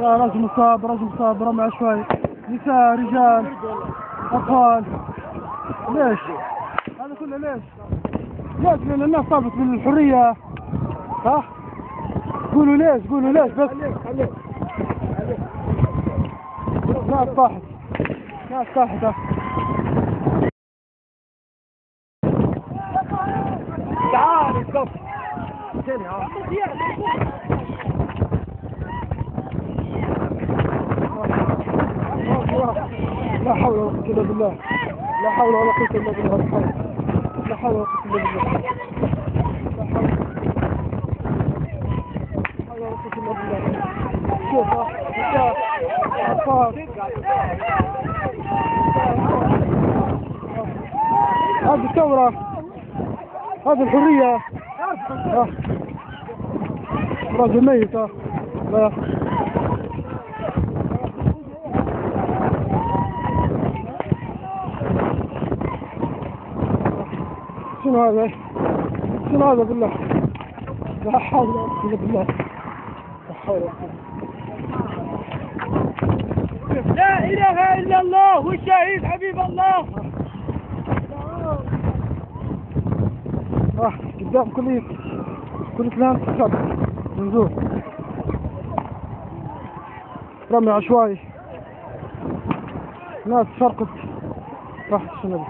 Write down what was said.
يا رجل مصاب، رجل مصاب، رمي عشوائي، نساء، رجال، أطفال. ليش؟ هذا كله ليش؟ ليش؟ لأن الناس طلبت من الحرية. صح؟ قولوا ليش؟ قولوا ليش بس؟ ناس طاحت، ناس طاحت. تعال الصف. لا حول ولا قوة إلا بالله، لا حول ولا قوة إلا بالله، لا حول ولا قوة إلا بالله، لا حول ولا قوة إلا بالله. شوف أطفال، هذه الثورة، هذه الحرية. رجل ميت. لا شنو هذا؟ شنو هذا بالله؟ لا حول ولا قوة إلا بالله، لا حول ولا قوة. لا إله إلا الله والشهيد حبيب الله. قدام كل كلام تسب منزوح، رمي عشوائي، ناس فرقت راحت الشنب.